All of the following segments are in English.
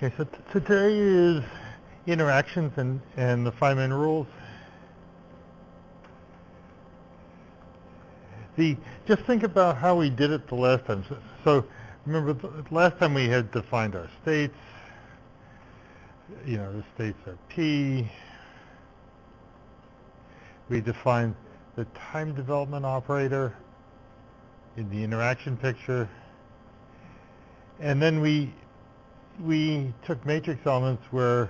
Okay, so today is interactions and the Feynman rules. Just think about how we did it the last time. So remember, the last time we had defined our states. The states are P. We defined the time development operator in the interaction picture. And then we took matrix elements where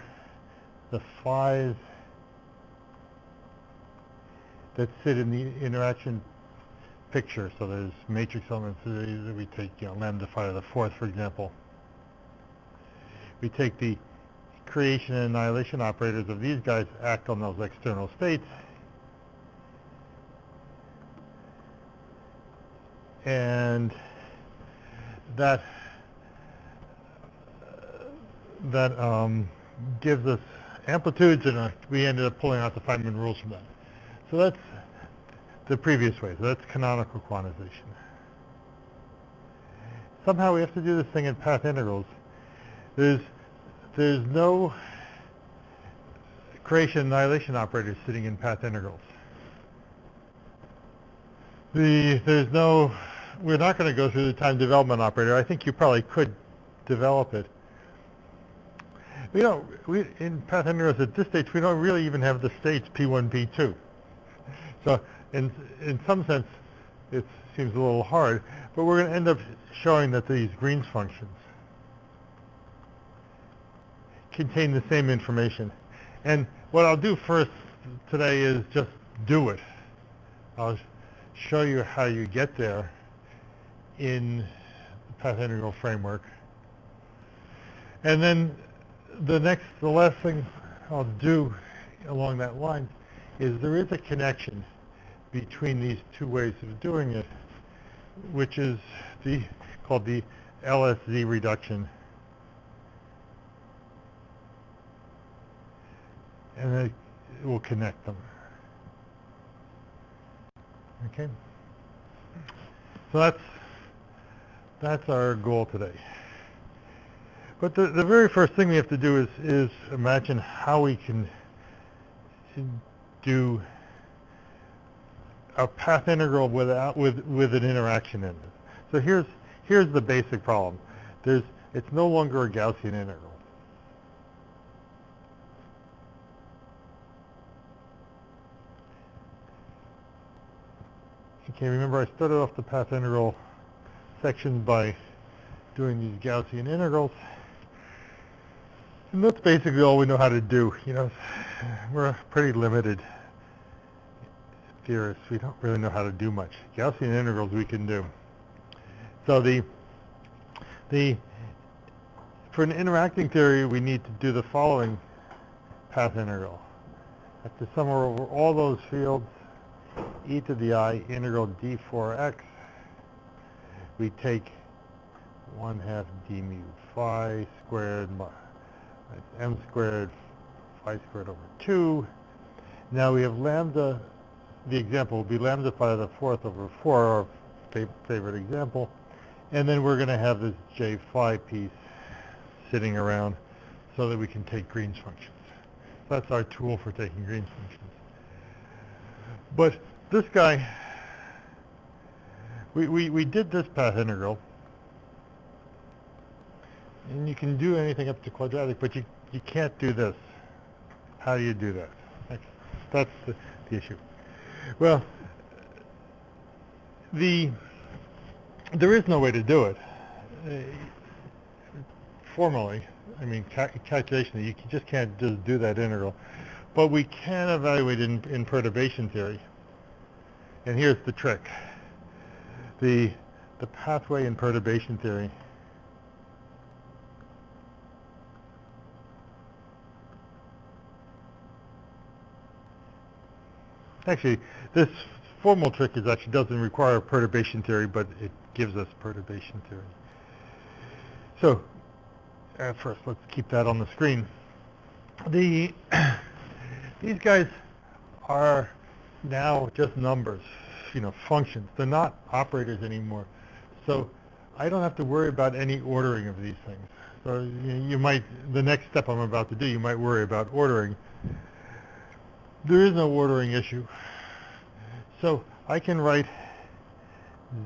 the phi's that sit in the interaction picture. So there's matrix elements that we take, lambda phi to the fourth, for example. We take the creation and annihilation operators of these guys, act on those external states, and that gives us amplitudes, and we ended up pulling out the Feynman rules from that. So that's the previous way. So that's canonical quantization. Somehow we have to do this thing in path integrals. There's no creation and annihilation operators sitting in path integrals. We're not going to go through the time development operator. I think you probably could develop it. In path integrals at this stage, we don't really even have the states P1, P2. So in some sense, it seems a little hard, but we're going to end up showing that these Green's functions contain the same information. And what I'll do first today is just do it. I'll show you how you get there in the path integral framework. And then the last thing I'll do along that line is there is a connection between these two ways of doing it, which is called the LSZ reduction. And it will connect them. Okay? So that's our goal today. But the very first thing we have to do is imagine how we can do a path integral with an interaction in it. So here's the basic problem. It's no longer a Gaussian integral. Okay, remember I started off the path integral section by doing these Gaussian integrals. And that's basically all we know how to do. We're pretty limited theorists. We don't really know how to do much. Gaussian integrals we can do. So for an interacting theory, we need to do the following path integral. Have to sum over all those fields, e to the I integral d4x. We take 1/2 d mu phi squared m squared phi squared over 2. Now we have lambda. The example will be lambda phi to the fourth over 4, our favorite example. And then we're going to have this j phi piece sitting around so that we can take Green's functions. So that's our tool for taking Green's functions. But this guy, we did this path integral. And you can do anything up to quadratic, but you can't do this. How do you do that? That's the issue. Well, there is no way to do it. Formally, calculation, you just can't just do that integral. But we can evaluate it in perturbation theory. And here's the trick. The pathway in perturbation theory actually, this formal trick doesn't require perturbation theory, but it gives us perturbation theory. So, first, let's keep that on the screen. These guys are now just numbers, functions. They're not operators anymore. So I don't have to worry about any ordering of these things. So you might, the next step I'm about to do, you might worry about ordering. There is no ordering issue. So I can write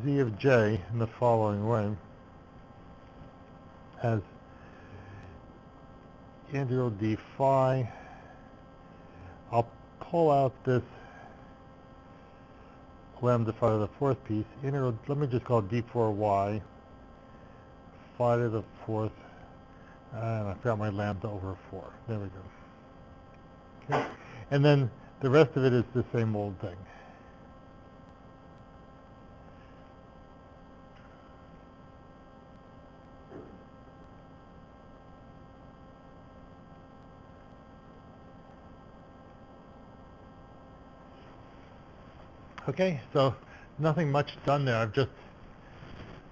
z of j in the following way as integral d phi. I'll pull out this lambda phi to the fourth piece. Integral, let me just call it d4y phi to the fourth, and I forgot my lambda over 4. There we go. Okay. And then the rest of it is the same old thing. Okay, so nothing much done there. I've just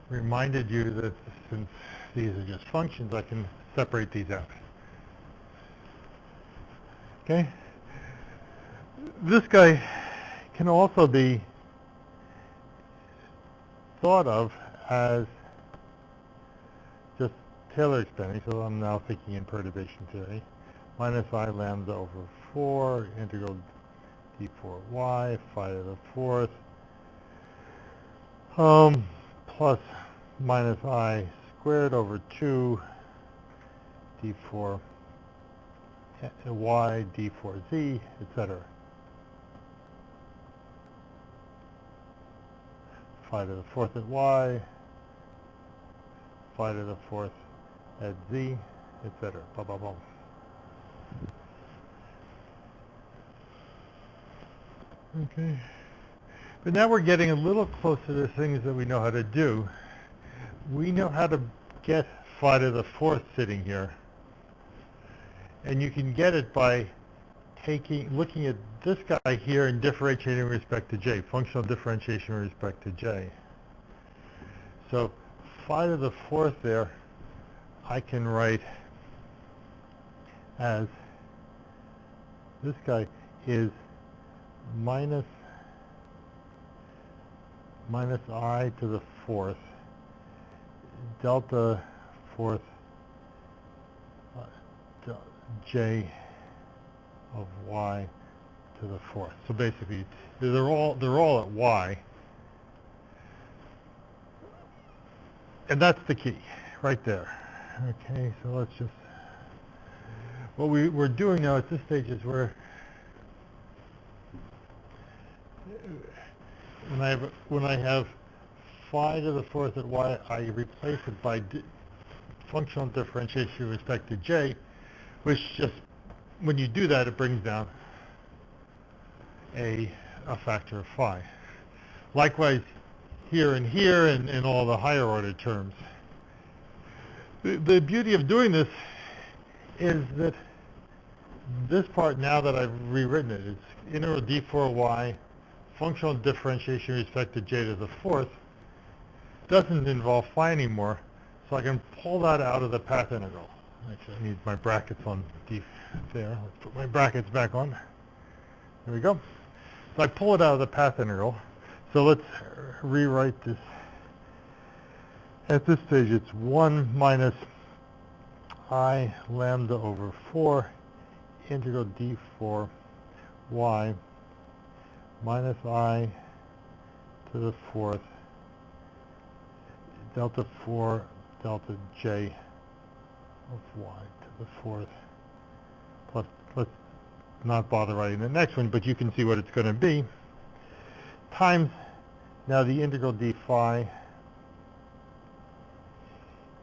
reminded you that since these are just functions, I can separate these out. Okay? This guy can also be thought of as just Taylor expanding, so I'm now thinking in perturbation theory. Minus I lambda over 4, integral d4y, phi to the fourth, plus minus I squared over 2, d4 y, d4z, etc. Phi to the fourth at y, phi to the fourth at z, etc. Blah, blah, blah. Okay. But now we're getting a little closer to things that we know how to do. We know how to get phi to the fourth sitting here. And you can get it by looking at this guy here and differentiating with respect to j, functional differentiation with respect to j. So phi to the fourth there, I can write as this guy is minus I to the fourth, delta fourth j of y to the fourth. So basically, they're all at y, and that's the key right there. Okay, so let's just, what we're doing now at this stage is when I have phi to the fourth at y, I replace it by functional differentiation with respect to j, which just, when you do that, it brings down a factor of phi. Likewise, here and all the higher order terms. The beauty of doing this is that this part, now that I've rewritten it, is integral d4y, functional differentiation with respect to j to the fourth, doesn't involve phi anymore, so I can pull that out of the path integral. Actually, I need my brackets on d there. Let's put my brackets back on. There we go. So I pull it out of the path integral. So let's rewrite this. At this stage, it's 1 minus I lambda over 4 integral d4 y minus I to the fourth delta 4 delta j of y to the fourth, plus, let's not bother writing the next one, but you can see what it's going to be, times now the integral d phi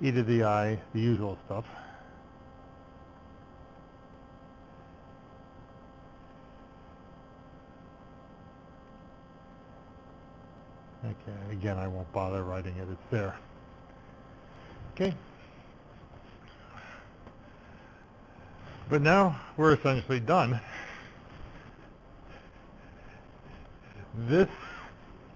e to the I, the usual stuff, okay, again, I won't bother writing it, it's there. Okay. But now we're essentially done. This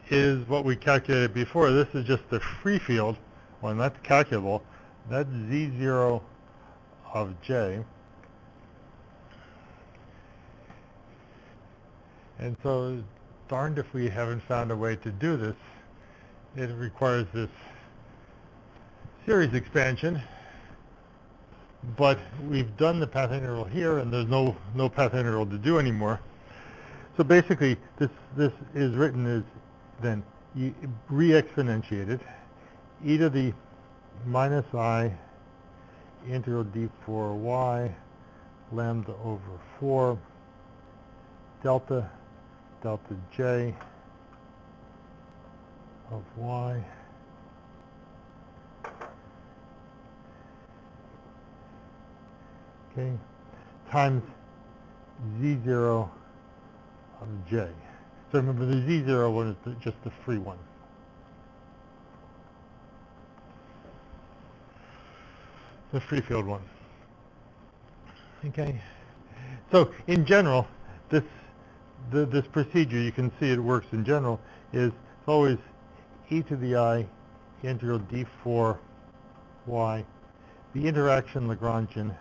is what we calculated before. This is just the free field. Well, that's calculable. That's z0 of j. And so, darned if we haven't found a way to do this. It requires this series expansion, but we've done the path integral here, and there's no path integral to do anymore. So basically, this is written as then you re-exponentiated e to the minus I integral d4y lambda over 4 delta j of y times z0 of j. So remember, the z0 one is just the free one. The free field one. Okay. So in general, this procedure, you can see it works in general, is it's always e to the I integral d4y, the interaction Lagrangian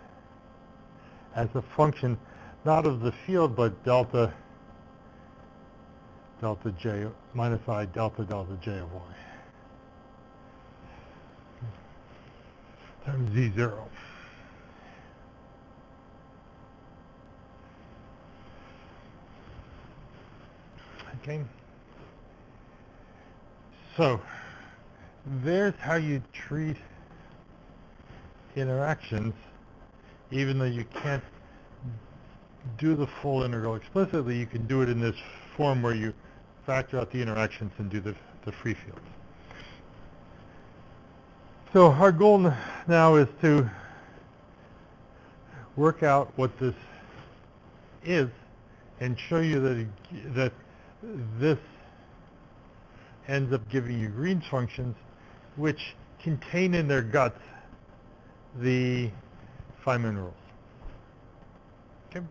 as a function not of the field but delta j minus I delta j of y times z0. Okay. So there's how you treat interactions, even though you can't do the full integral explicitly. You can do it in this form where you factor out the interactions and do the free fields. So our goal now is to work out what this is and show you that this ends up giving you Green's functions, which contain in their guts the Feynman rules. Okay?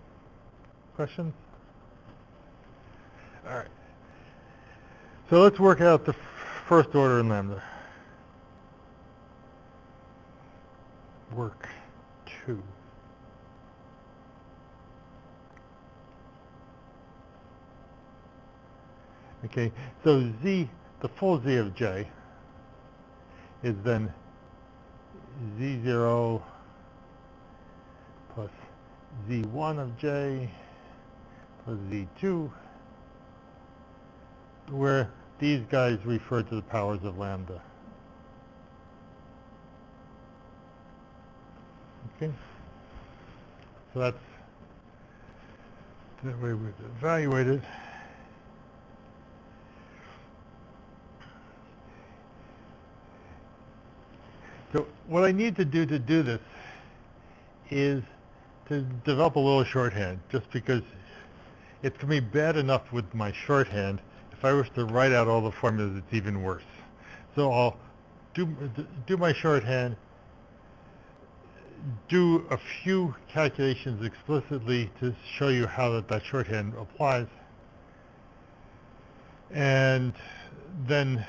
Questions? All right. So let's work out the first order in lambda. Work 2. Okay, so z, the full z of j, is then z0 plus z1 of j plus z2, where these guys refer to the powers of lambda. Okay, so that's the way we evaluate it. So what I need to do this is to develop a little shorthand, just because it's going to be bad enough with my shorthand. If I was to write out all the formulas, it's even worse. So I'll do my shorthand, do a few calculations explicitly to show you how that shorthand applies, and then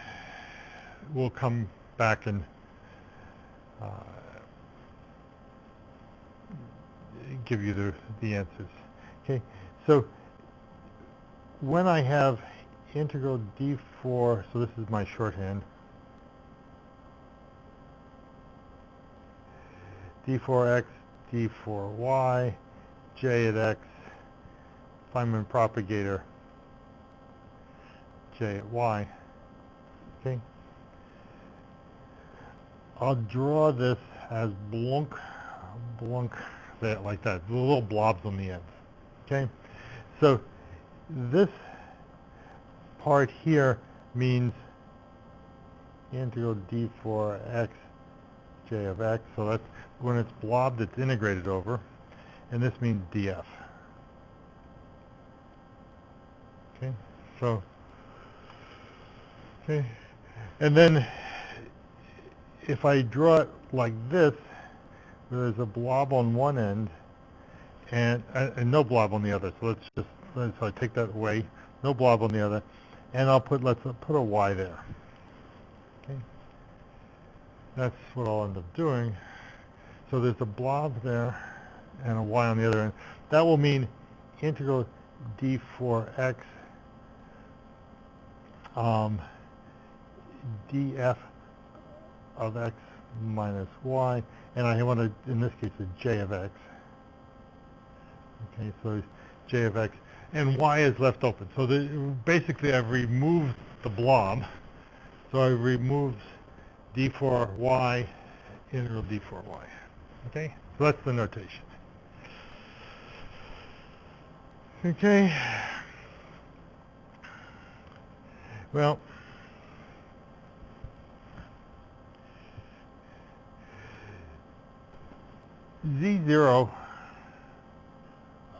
we'll come back and give you the answers. Okay, so when I have integral d4, so this is my shorthand, d4x, d4y, j at x, Feynman propagator, j at y. Okay, I'll draw this as blunk, like that, the little blobs on the end. Okay, so this part here means integral d4x j of x, so that's when it's blobbed, it's integrated over, and this means df. Okay, so, okay, and then if I draw it like this, there's a blob on one end and no blob on the other. So so I take that away, no blob on the other, and let's put a y there. Okay, that's what I'll end up doing. So there's a blob there and a y on the other end. That will mean integral d4x df of x minus y, and I want to, in this case, a j of x. Okay, so j of x, and y is left open. So basically I've removed the blob, so I removed d4y, integral d4y. Okay, so that's the notation. Okay, well, z0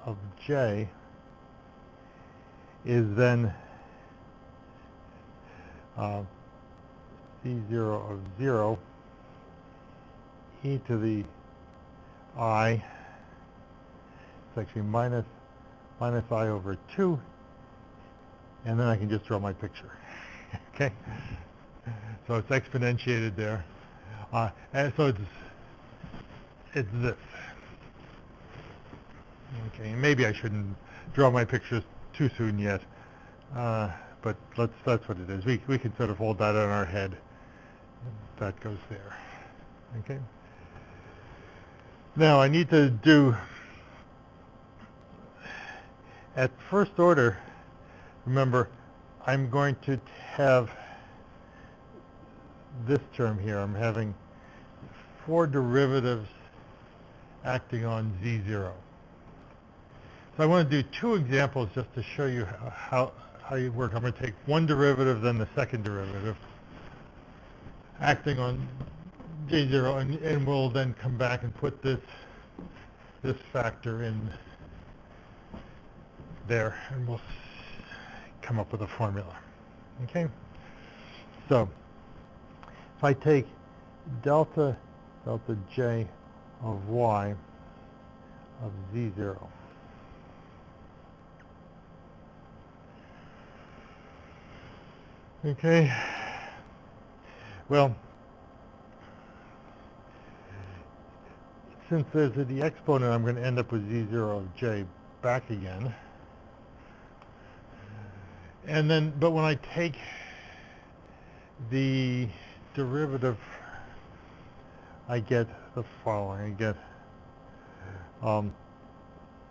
of j is then z0 of 0 e to the I, it's actually minus I over 2, and then I can just draw my picture. Okay, so it's exponentiated there, and so it's this. Okay, and maybe I shouldn't draw my pictures too soon yet, but that's what it is. We can sort of hold that in our head. That goes there. Okay. Now I need to do, at first order, remember, I'm going to have this term here. I'm having 4 derivatives acting on z0. So I want to do 2 examples just to show you how you work. I'm going to take one derivative, then the second derivative, acting on j0, and we'll then come back and put this factor in there, and we'll come up with a formula. Okay? So if I take delta j of y of z0, okay, well, since there's the exponent, I'm going to end up with z0 of j back again. And then, but when I take the derivative, I get the following. I get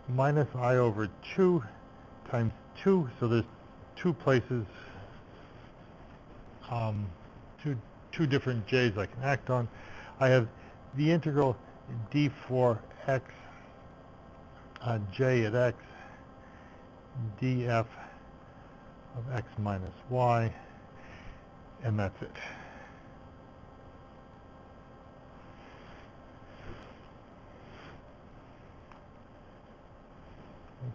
minus I over 2 times 2, so there's 2 places, two different j's I can act on. I have the integral d4x j at x df of x minus y, and that's it.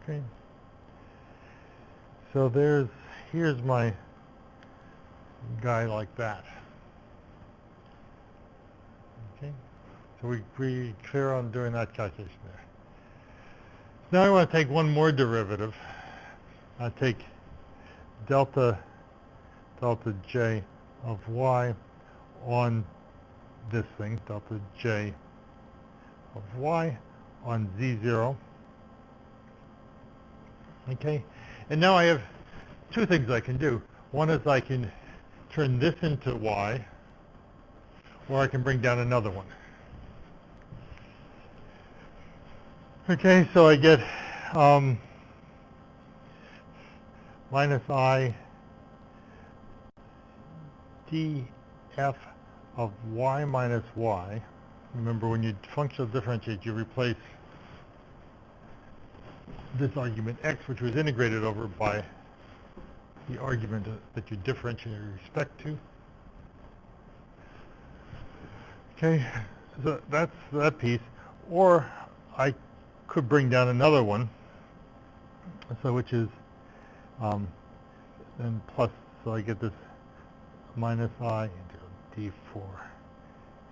Okay. So here's my guy like that. Okay. So we clear on doing that calculation there. Now I want to take one more derivative. I take delta j of y on this thing, delta j of y on z0. Okay, and now I have 2 things I can do. One is I can turn this into y, or I can bring down another one. Okay, so I get minus I df of y minus y. Remember, when you functional differentiate, you replace this argument x, which was integrated over by the argument that you differentiate with respect to. Okay, so that's that piece. Or I could bring down another one, so which is then plus, so I get this minus I into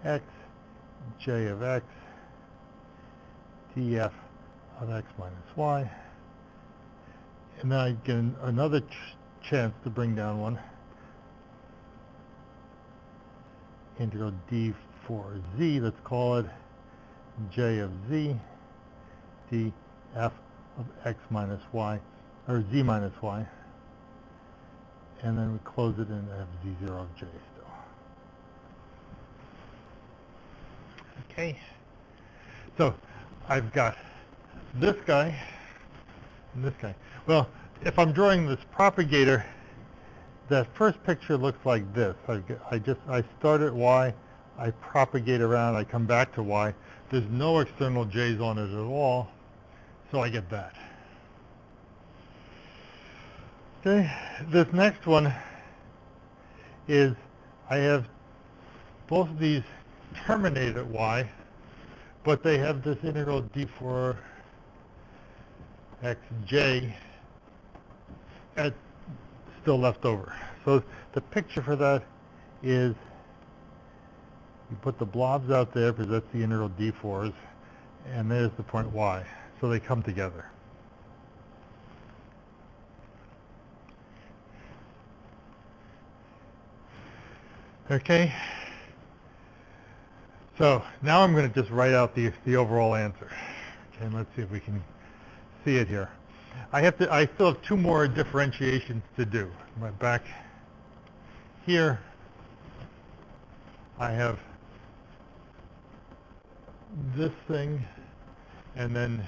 d4x j of x df of x minus y, and then I get another chance to bring down one, integral d4z, let's call it j of z df of x minus y, or z minus y, and then we close it and have z0 of j still. Okay, so I've got this guy and this guy. Well, if I'm drawing this propagator, that first picture looks like this. I start at y, I propagate around, I come back to y. There's no external j's on it at all, so I get that. Okay, this next one is I have both of these terminate at y, but they have this integral d4 xj still left over. So the picture for that is you put the blobs out there because that's the integral d4s, and there's the point y. So they come together. Okay, so now I'm going to just write out the overall answer. Okay, and let's see if we can see it here. I still have two more differentiations to do. Back here, I have this thing, and then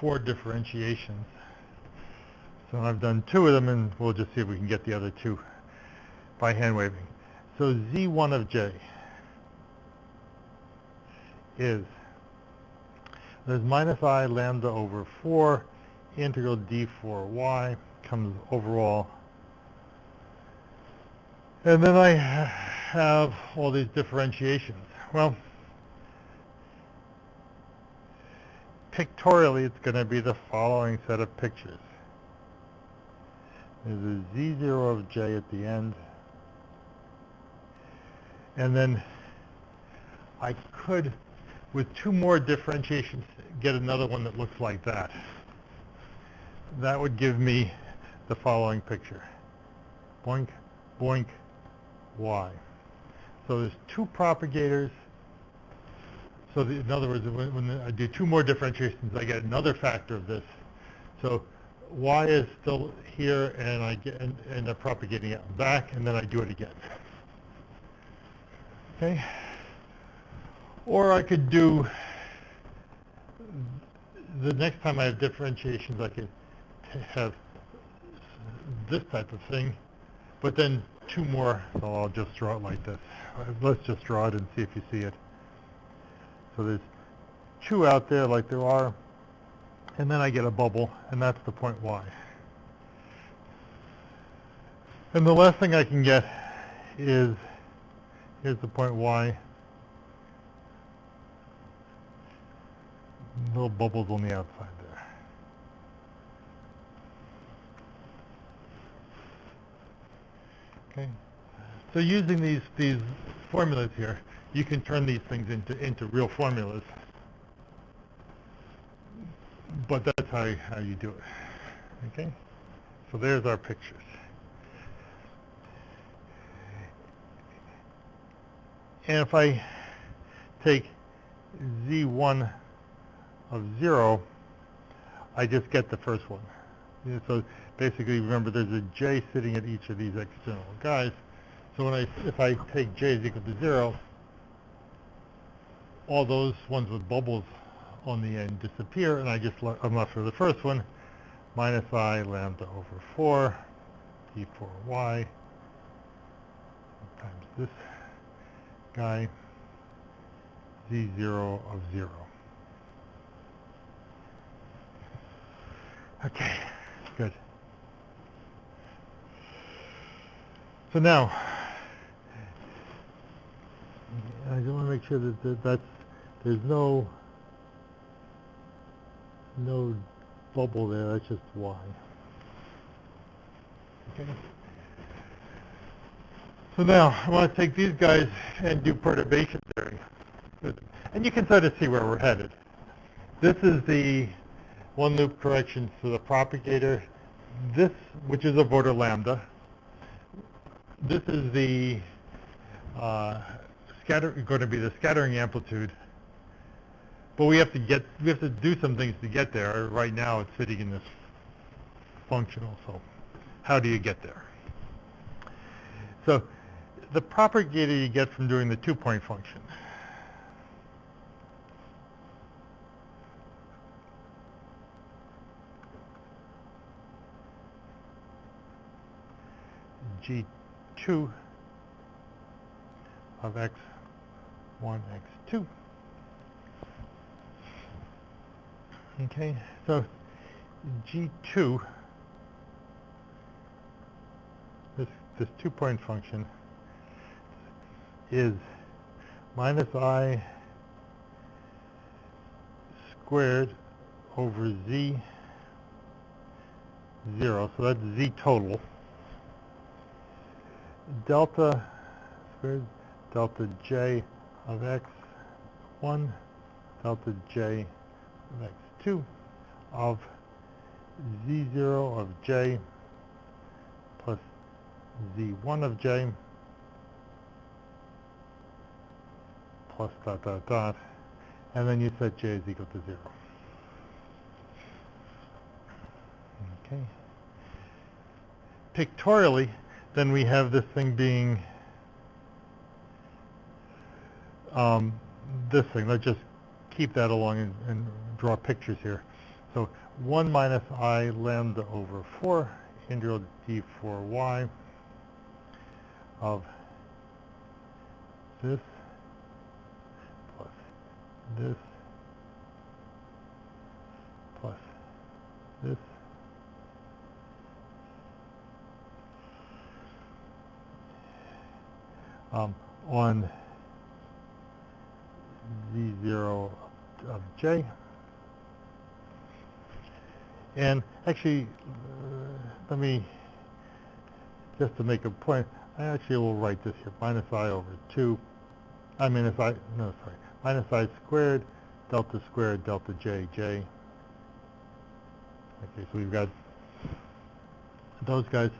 4 differentiations. So I've done 2 of them, and we'll just see if we can get the other 2 by hand waving. So z1 of j is, there's minus I lambda over 4 integral d4y comes overall. And then I have all these differentiations. Well, pictorially it's going to be the following set of pictures. There's a z0 of j at the end. And then I could, with 2 more differentiations, get another one that looks like that. That would give me the following picture. Boink, boink, y. So there's 2 propagators. So in other words, when I do 2 more differentiations, I get another factor of this. So y is still here, and I end up propagating it back, and then I do it again. Okay? Or I could do, the next time I have differentiations, I could have this type of thing, but then 2 more, so I'll just draw it like this. Let's just draw it and see if you see it. So there's 2 out there like there are, and then I get a bubble, and that's the point y. And the last thing I can get is, here's the point y. Little bubbles on the outside there. Okay. So using these formulas here, you can turn these things into real formulas. But that's how you do it. Okay? So there's our pictures. And if I take z1 of 0, I just get the first one. So basically, remember, there's a j sitting at each of these external guys. So if I take j is equal to 0, all those ones with bubbles on the end disappear, and I'm left with the first one, minus I lambda over 4 d4y times this guy, z0 of 0. Okay, good. So now, I just want to make sure that there's no bubble there, that's just y. Okay. So now, I want to take these guys and do perturbation theory. And you can sort of see where we're headed. This is the one loop correction to the propagator. This, which is of order lambda. This is the going to be the scattering amplitude. But we have to do some things to get there. Right now, it's sitting in this functional. So, how do you get there? So, the propagator you get from doing the 2-point function. G2 of x1, x2. Okay, so G2, this two-point function, is minus I squared over Z 0, so that's Z total, delta squared delta J of x1, delta J of x2 of Z0 of J plus Z1 of J plus dot dot dot, and then you set J is equal to 0. Okay. Pictorially, then we have this thing being this thing. Let's just keep that along and draw pictures here. So 1 minus I lambda over 4 integral d4y of this plus this plus this on Z0 of J. And actually, let me, just to make a point, I actually will write this here, minus I over 2, minus I squared, delta J, J. Okay, so we've got those guys.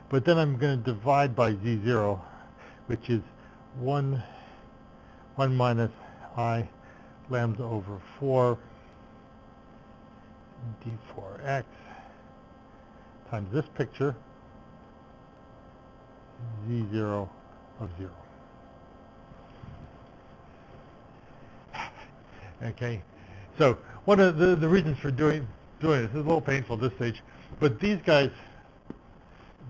But then I'm going to divide by Z0, which is 1 minus I lambda over 4 d4x times this picture, Z0 of 0. Okay, so one of the reasons for doing this is a little painful at this stage, but these guys,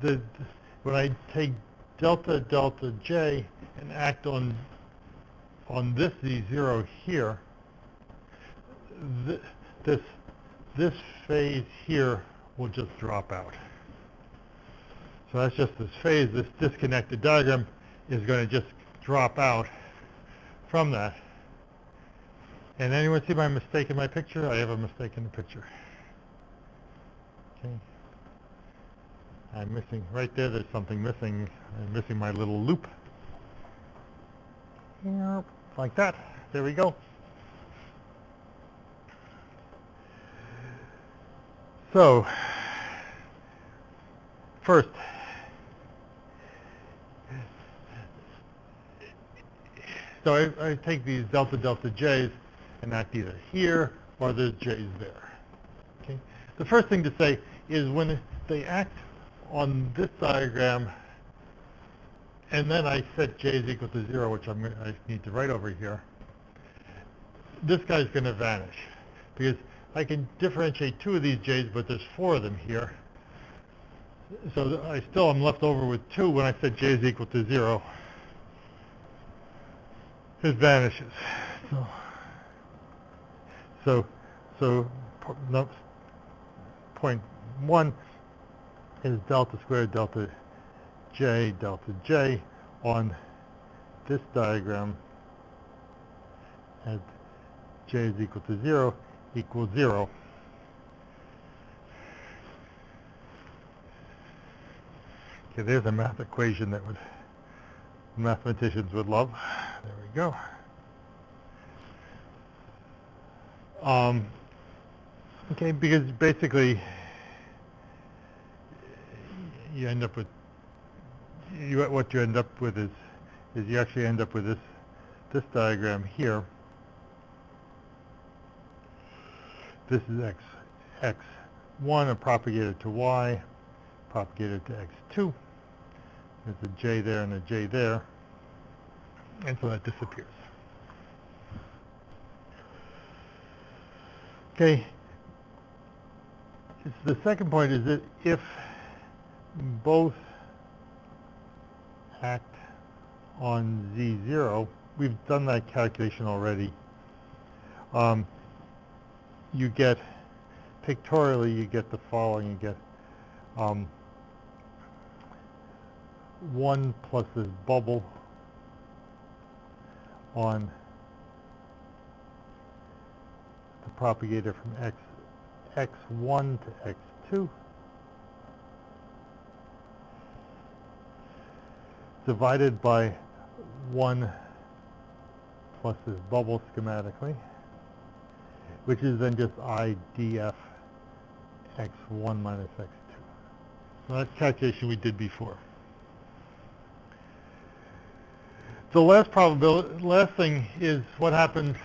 when I take delta J and act on this Z0 here, this phase here will just drop out. So that's just this phase. This disconnected diagram is going to just drop out from that. And anyone see my mistake in my picture? I have a mistake in the picture. Okay. I'm missing, right there, there's something missing. I'm missing my little loop. Yep, like that. There we go. So, first, so I take these delta J's and act either here or there's J's there. Okay. The first thing to say is when they act on this diagram, and then I set J is equal to 0, which I need to write over here, this guy's going to vanish because I can differentiate 2 of these J's, but there's 4 of them here. So I still am left over with 2 when I set J is equal to 0. It vanishes. So point 1 is delta squared delta J on this diagram at J is equal to 0 equals 0. Okay, there's a math equation that mathematicians would love. There we go. Okay, because basically you end up with what you end up with is you actually end up with this diagram here. This is x1, a propagator to y, propagator to x2. There's a j there and a j there, and so that disappears. Okay. The second point is that if both act on Z0, we've done that calculation already. You get, pictorially, you get the following. You get 1 plus this bubble on the propagator from x1 to x2 divided by 1 plus this bubble schematically, which is then just IDF x1 minus x2. So that's calculation we did before. The last thing is what happens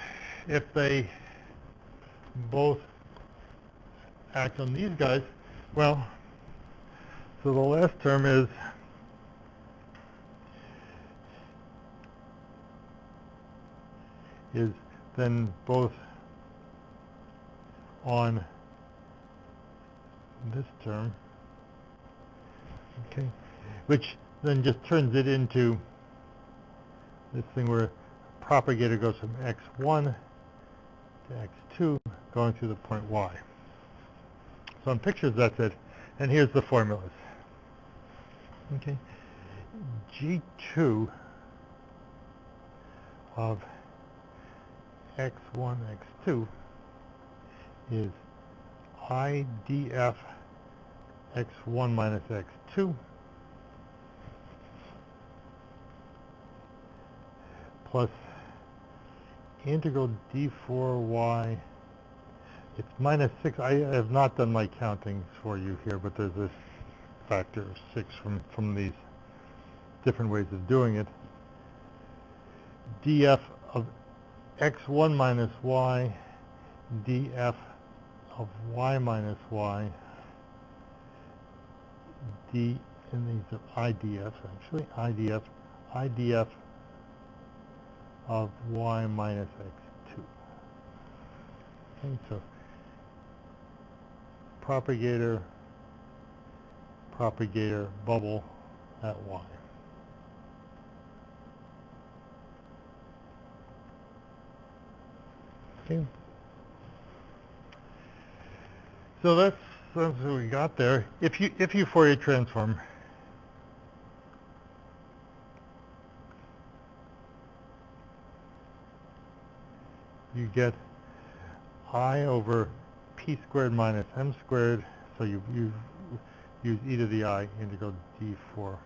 if they both act on these guys. Well, so the last term is then both on this term, okay, which then just turns it into this thing where propagator goes from x1 to x2 going through the point y. So in pictures that's it, and here's the formulas. Okay, G2 of x1, x2 is IDF x1 minus x2 plus integral d4y. It's minus 6. I have not done my countings for you here, but there's this factor of 6 from these different ways of doing it. df of x1 minus y, df of y minus y, and these are IDFs actually, IDF of y minus x2. Okay, so propagator bubble at y. Okay. So that's what we got there. If you Fourier transform, you get I over p squared minus m squared. So you use e to the I integral d4.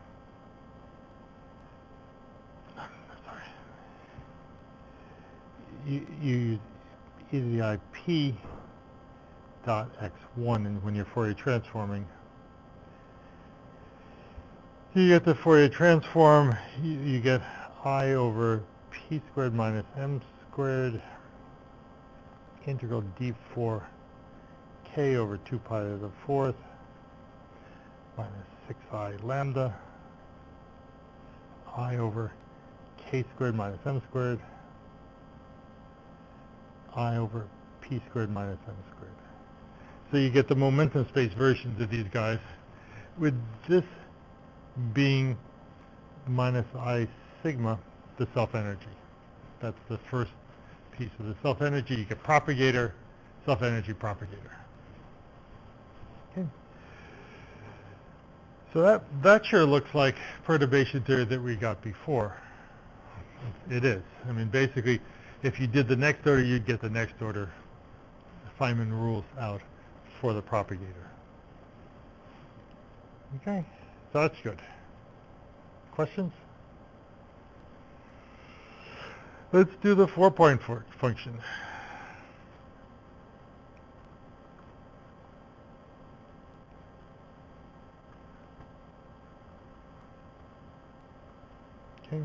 Sorry. You use e to the I p dot x1, and when you're Fourier transforming, you get the Fourier transform. You get I over p squared minus m squared integral d4 k over 2 pi to the 4th minus 6i lambda I over k squared minus m squared I over p squared minus m squared. So you get the momentum space versions of these guys, with this being minus I sigma, the self-energy. That's the first piece of the self-energy. You get propagator, self-energy, propagator. Okay. So that sure looks like perturbation theory that we got before. It is. I mean, basically, if you did the next order, you'd get the next order Feynman rules out for the propagator. Okay, so that's good. Questions? Let's do the 4-point function. Okay.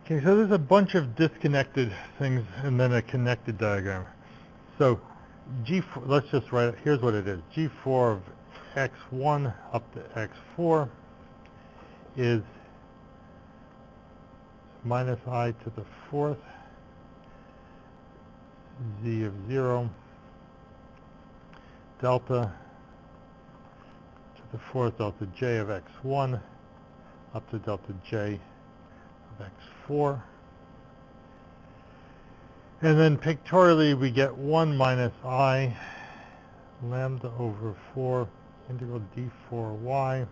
Okay, so there's a bunch of disconnected things and then a connected diagram. So G4, let's just write it. Here's what it is. G4 of x1 up to x4 is minus I to the 4th z of 0 delta to the fourth delta j of x1 up to delta j of x4. And then pictorially we get 1 minus I lambda over 4 integral d4y.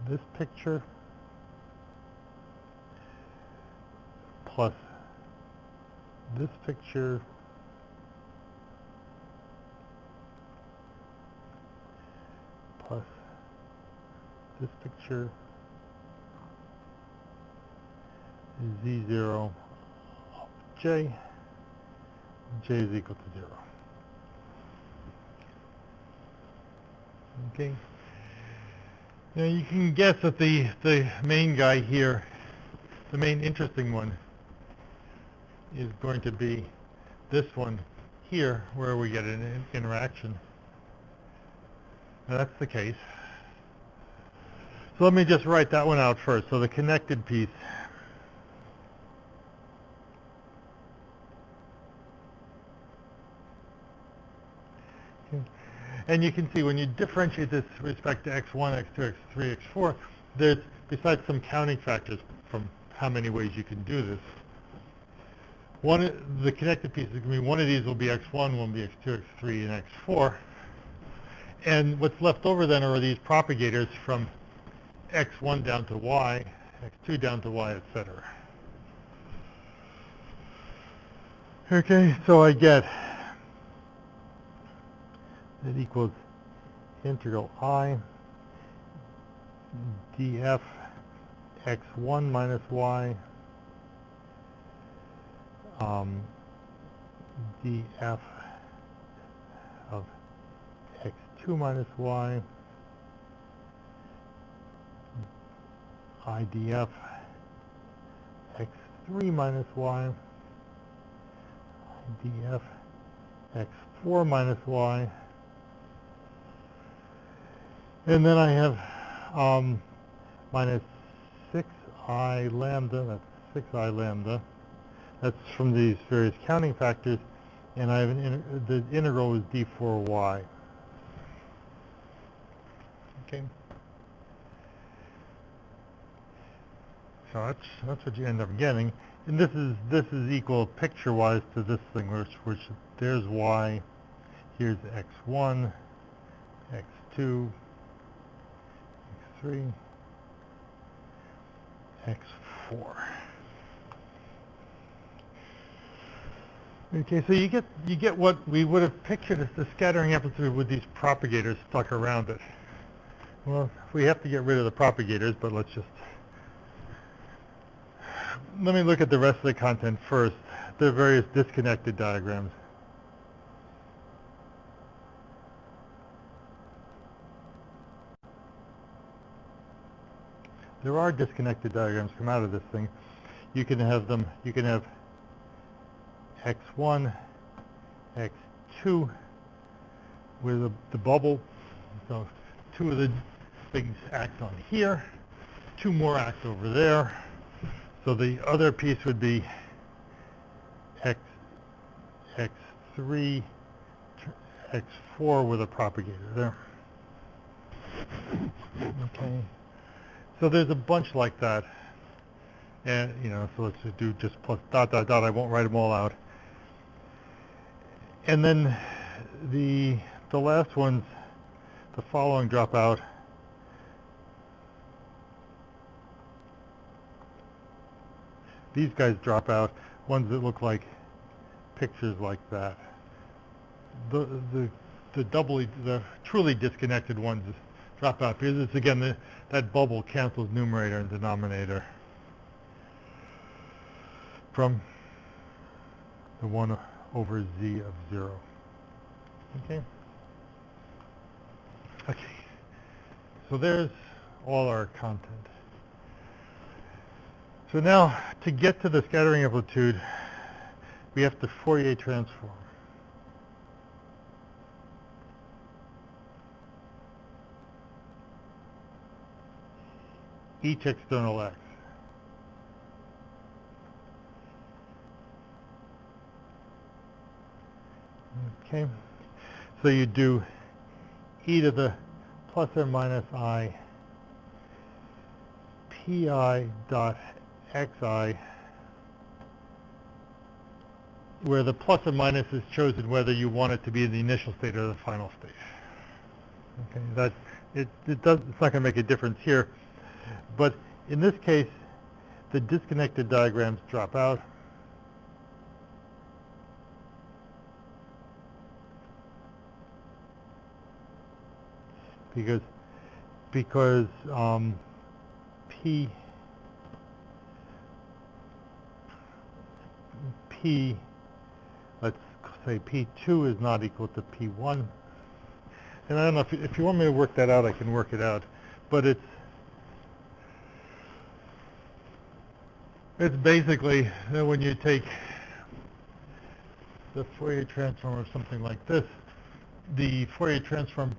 This picture plus this picture plus this picture z0 of j is equal to 0. Okay. Now you can guess that the main guy here, the main interesting one, is going to be this one here, where we get an interaction. Now that's the case. So let me just write that one out first. So the connected piece. Okay. And you can see when you differentiate this with respect to x1, x2, x3, x4, there's, besides some counting factors from how many ways you can do this, the connected pieces is going to be one of these will be x1, one will be x2, x3, and x4. And what's left over then are these propagators from x1 down to y, x2 down to y, etc. Okay, so I get that equals integral I df x1 minus y df of x2 minus y I df x3 minus y df x4 minus y, and then I have minus 6I lambda, that's 6I lambda, that's from these various counting factors, and I have the integral is d4y. Okay. So that's what you end up getting, and this is equal picture-wise to this thing, which there's y, here's x1, x2, x3, x4. Okay, so you get what we would have pictured as the scattering amplitude with these propagators stuck around it. Well, we have to get rid of the propagators, but let me look at the rest of the content first, the various disconnected diagrams. There are disconnected diagrams come out of this thing. You can have x1, x2 with the bubble. So two of the things act on here, two more act over there. So the other piece would be x3, x4 with a propagator there. Okay. So there's a bunch like that. And, so let's do just plus dot, dot, dot. I won't write them all out. And then the last ones, the following drop out. These guys drop out, ones that look like pictures like that. The truly disconnected ones drop out because it's again that bubble cancels numerator and denominator from the 1 over z of 0. Okay. Okay. So there's all our content. So now, to get to the scattering amplitude, we have to Fourier transform. Each external x. Okay. So you do e to the plus or minus I pi dot xi, where the plus or minus is chosen whether you want it to be in the initial state or the final state. Okay, that it's not going to make a difference here, but in this case, the disconnected diagrams drop out. Because P, let's say P2 is not equal to P1. And I don't know, if you want me to work that out, I can work it out. But it's basically that when you take the Fourier transform of something like this, the Fourier transform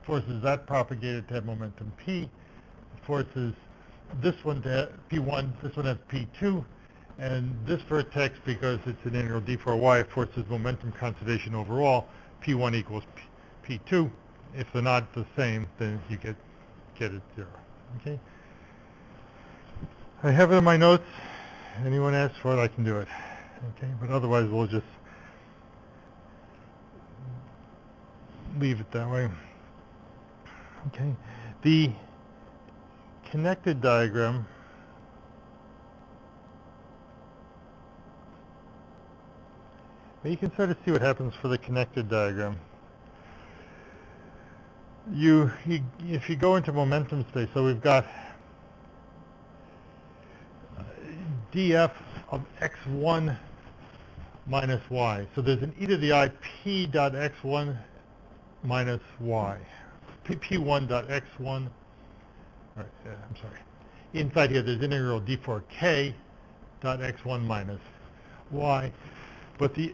forces that propagator to have momentum P, forces this one to have P1, this one has P2, and this vertex, because it's an integral d4y, forces momentum conservation overall, P1 equals P2. If they're not the same, then you get it 0. Okay. I have it in my notes. Anyone asks for it, I can do it. Okay, but otherwise we'll just leave it that way. Okay, the connected diagram you can sort of see what happens for the connected diagram. If you go into momentum space, so we've got df of x1 minus y. So there's an e to the I p dot x1 minus y. P1 dot x1, I'm sorry. Inside here there's integral d4k dot x1 minus y. But the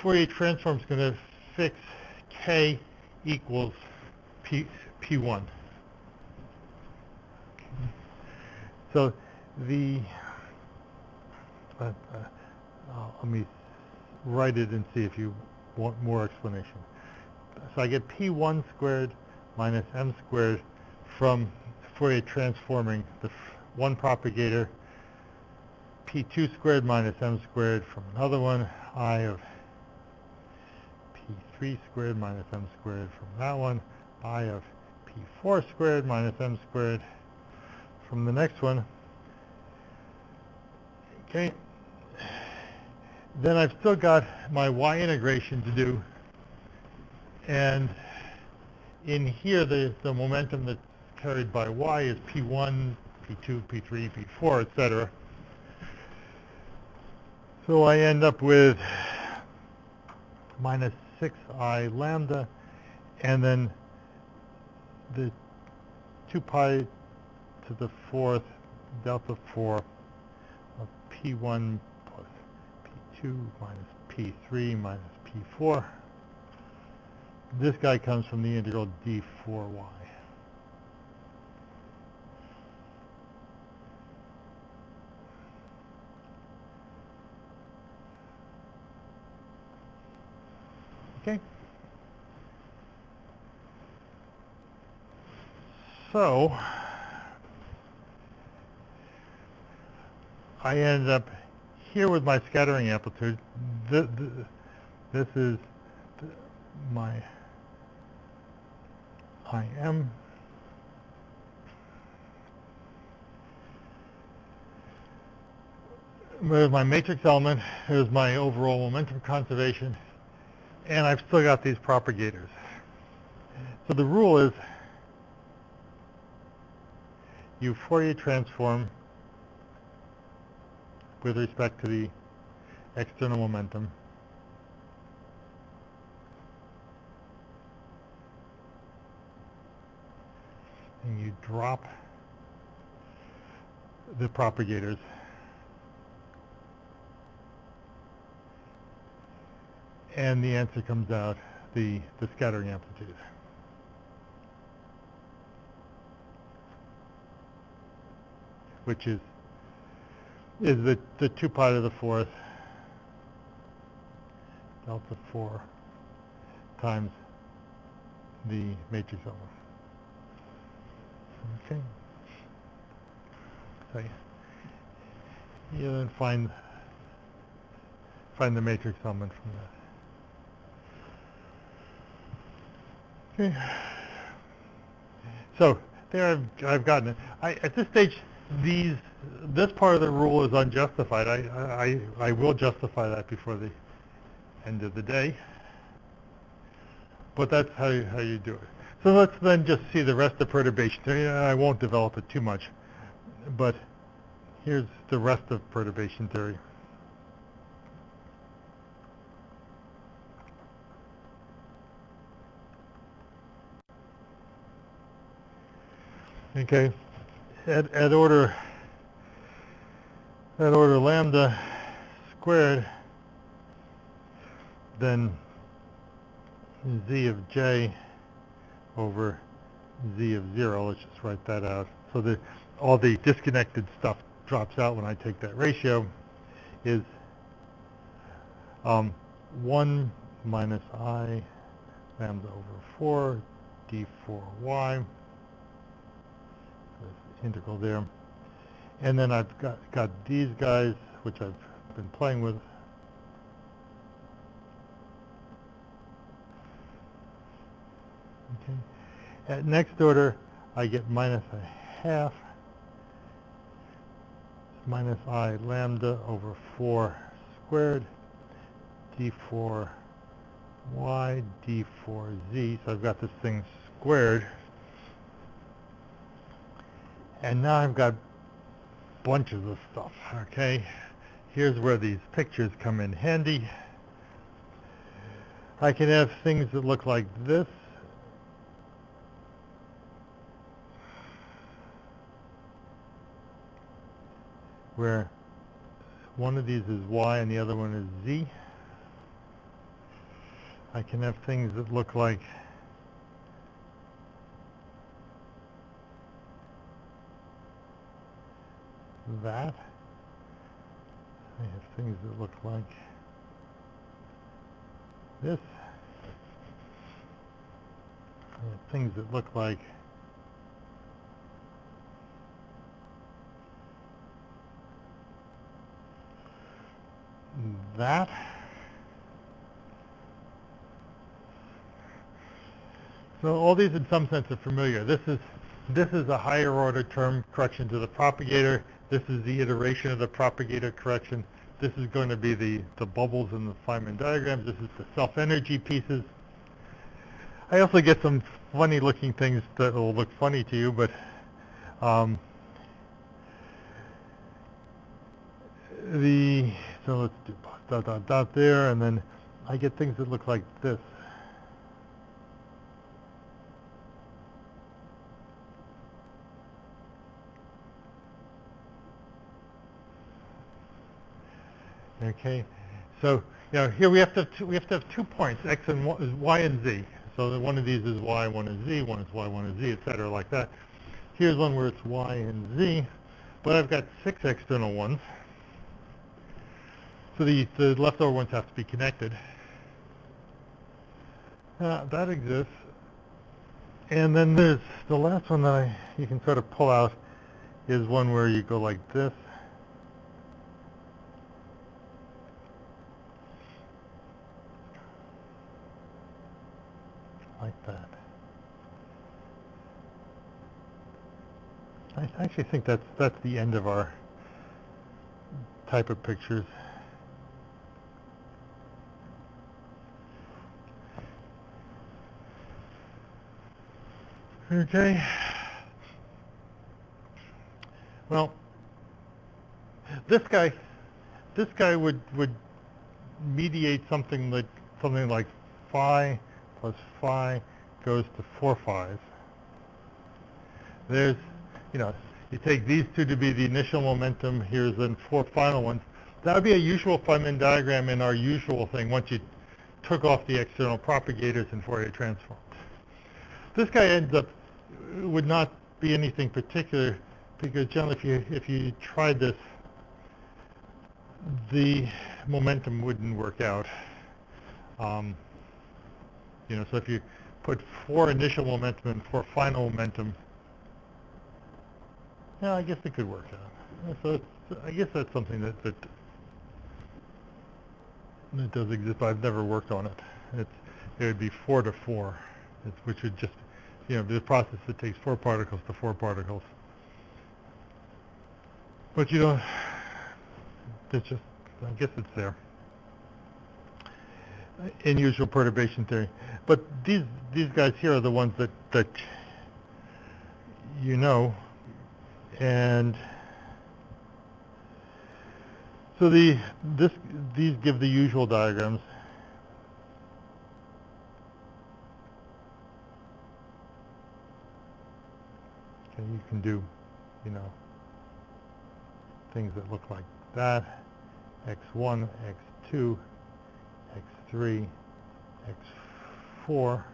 Fourier transform is going to fix k equals P1. Okay. So let me write it and see if you want more explanation. So I get P1 squared minus m squared from Fourier transforming the one propagator, P2 squared minus m squared from another one, I of P3 squared minus m squared from that one, I of P4 squared minus m squared from the next one. Okay. Then I've still got my y integration to do, and in here the momentum that's carried by y is P1, P2, P3, P4, etc. So I end up with minus 6I lambda, and then the 2 pi to the 4th delta 4 of P1 plus P2 minus P3 minus P4. This guy comes from the integral d4y. Okay. So I end up here with my scattering amplitude. This is my IM. There's my matrix element. Here's my overall momentum conservation. And I've still got these propagators. So the rule is you Fourier transform with respect to the external momentum. And you drop the propagators. And the answer comes out, the scattering amplitude. Which is the 2 pi to the 4th delta 4 times the matrix element. Okay. So you then find the matrix element from that. Okay. So there I've gotten it. At this stage, this part of the rule is unjustified. I will justify that before the end of the day. But that's how you do it. So let's then just see the rest of perturbation theory. I won't develop it too much, but here's the rest of perturbation theory. Okay, at order lambda squared, then z of j over z of 0. Let's just write that out. So all the disconnected stuff drops out when I take that ratio. Is 1 minus I lambda over 4 d4y. Integral there. And then I've got these guys, which I've been playing with. Okay. At next order, I get minus a half minus I lambda over 4 squared d4y d4z. So I've got this thing squared. And now I've got bunches of stuff, okay? Here's where these pictures come in handy. I can have things that look like this. Where one of these is y and the other one is z. I can have things that look like that. I have things that look like this. I have things that look like that. So all these in some sense are familiar. This is a higher order term correction to the propagator. This is the iteration of the propagator correction. This is going to be the bubbles in the Feynman diagrams. This is the self-energy pieces. I also get some funny looking things that will look funny to you, but so let's do dot dot dot there, and then I get things that look like this. Okay, so here we have to have 2 points, x and y and z. So one of these is y, one is z, one is y, one is z, etc., like that. Here's one where it's y and z, but I've got 6 external ones. So the leftover ones have to be connected. That exists. And then there's the last one that you can sort of pull out is one where you go like this. Like that. I actually think that's the end of our type of pictures. Okay. Well, this guy would mediate something like phi plus phi goes to 4 phi's. There's, you take these two to be the initial momentum. Here's then 4 final ones. That would be a usual Feynman diagram in our usual thing once you took off the external propagators in Fourier transforms. This guy would not be anything particular because generally if you tried this, the momentum wouldn't work out. So if you put 4 initial momentum and 4 final momentum, yeah, I guess it could work out. So I guess that's something that does exist, but I've never worked on it. It would be 4 to 4, which would just, be a process that takes 4 particles to 4 particles. But it's just, I guess it's there in usual perturbation theory. But these guys here are the ones that and so these give the usual diagrams. Okay, you can do, things that look like that: x1, x2, x3, x4.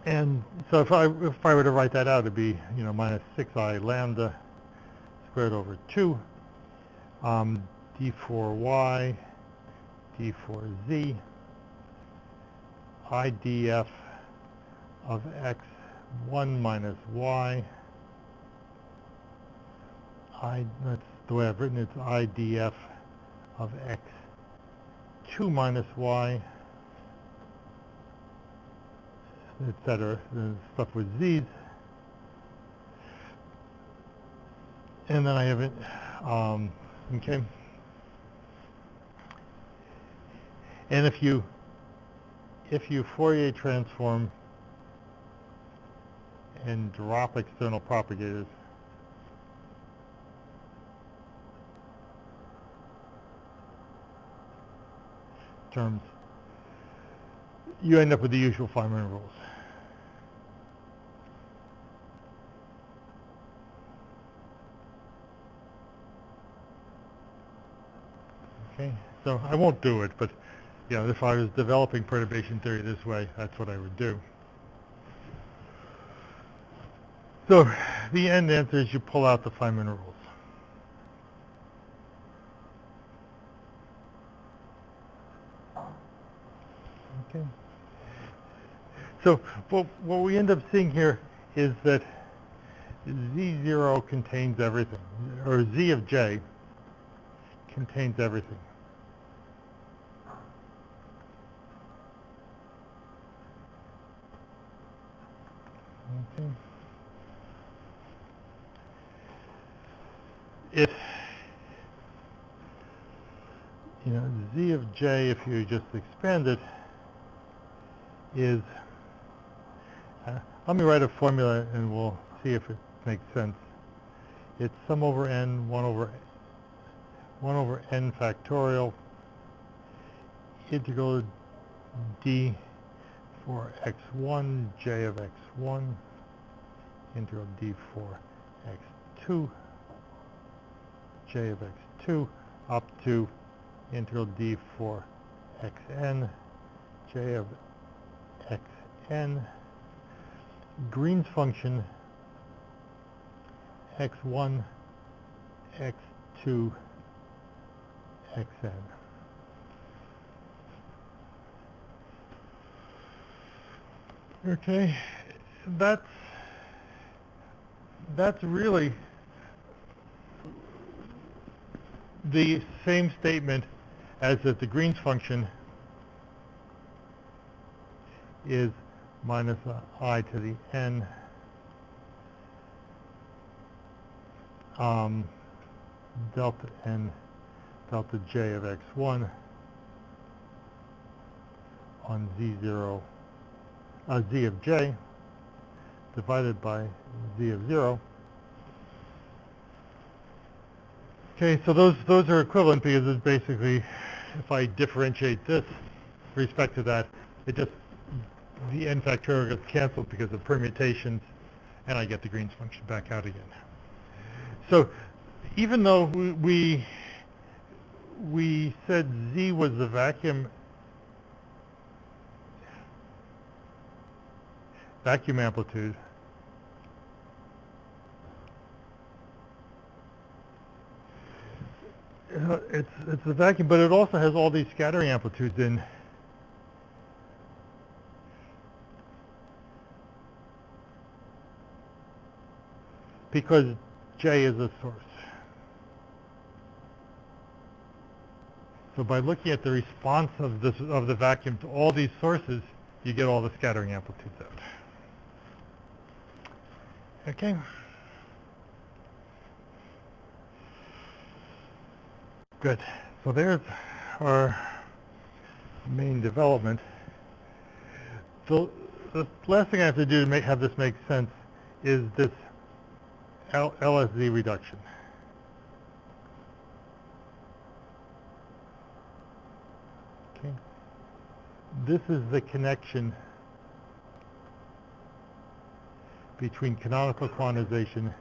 And so if I were to write that out, it'd be, minus 6I lambda squared over 2, d4y, d4z, idf of x1 minus y. That's the way I've written it. It's idf of x2 minus y, etc. The stuff with z's. And then I have it, okay. And if you Fourier transform and drop external propagators, terms, you end up with the usual Feynman rules. Okay, so I won't do it, but if I was developing perturbation theory this way, that's what I would do. So the end answer is you pull out the Feynman rules. Okay. So what we end up seeing here is that Z0 contains everything, or Z of J contains everything. Okay. Z of J, if you just expand it, is, let me write a formula and we'll see if it makes sense. It's sum over n, 1 over n factorial, integral d for x1, j of x1, integral d for x2, j of x2, up to integral d for xn, j of xn, Green's function x1, x2, xn. Okay, that's really the same statement as that the Green's function is minus I to the n delta n delta j of x1 on z0 z of j divided by z of 0. Okay, so those are equivalent because it's basically, if I differentiate this with respect to that, it just, the n factorial gets canceled because of permutations, and I get the Green's function back out again. So even though we said z was the vacuum amplitude, it's the vacuum, but it also has all these scattering amplitudes in. Because J is a source. So by looking at the response of the vacuum to all these sources, you get all the scattering amplitudes out. Okay. Good. So there's our main development. So the last thing I have to do to have this make sense is this LSZ reduction. Okay. This is the connection between canonical quantization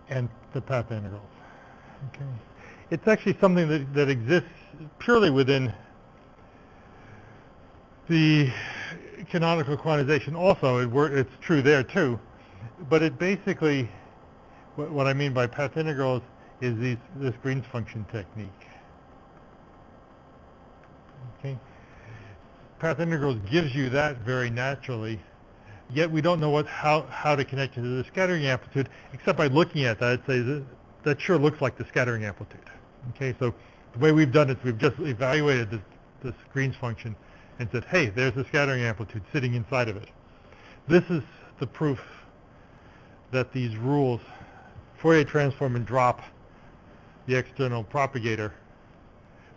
and the path integrals. Okay. It's actually something that exists purely within the canonical quantization. Also, it's true there too, but it basically, what I mean by path integrals is this Green's function technique. Okay. Path integrals gives you that very naturally, yet we don't know how to connect it to the scattering amplitude, except by looking at that, I'd say that sure looks like the scattering amplitude. Okay, so the way we've done it is we've just evaluated this Green's function and said, hey, there's the scattering amplitude sitting inside of it. This is the proof that these rules, Fourier transform and drop the external propagator,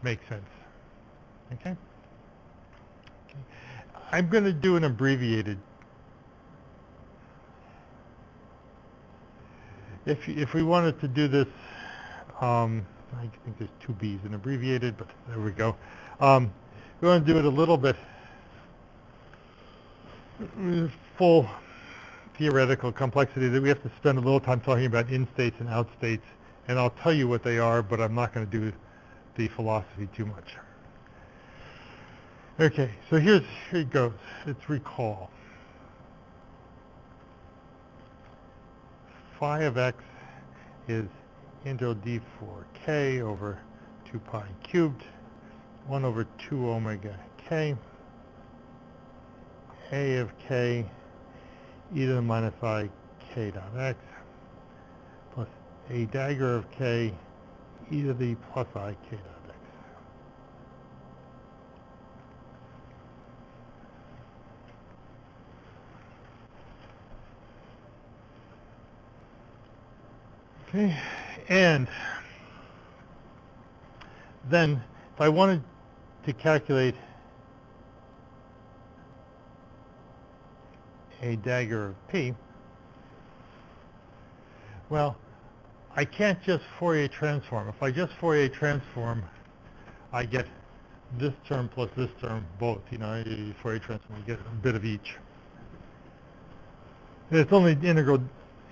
make sense. Okay? I'm going to do an abbreviated. If we wanted to do this, I think there's two B's in abbreviated, but there we go. We want to do it a little bit full theoretical complexity that we have to spend a little time talking about in-states and out-states, and I'll tell you what they are, but I'm not going to do the philosophy too much. Okay, so here it goes. It's recall. Phi of x is integral d4k over 2 pi cubed, 1 over 2 omega k, a of k e to the minus I k dot x, plus a dagger of k e to the plus I k dot x. Okay, and then if I wanted to calculate a dagger of p, well, I can't just Fourier transform. If I just Fourier transform, I get this term plus this term, both. You know, you Fourier transform, you get a bit of each. It's only integral,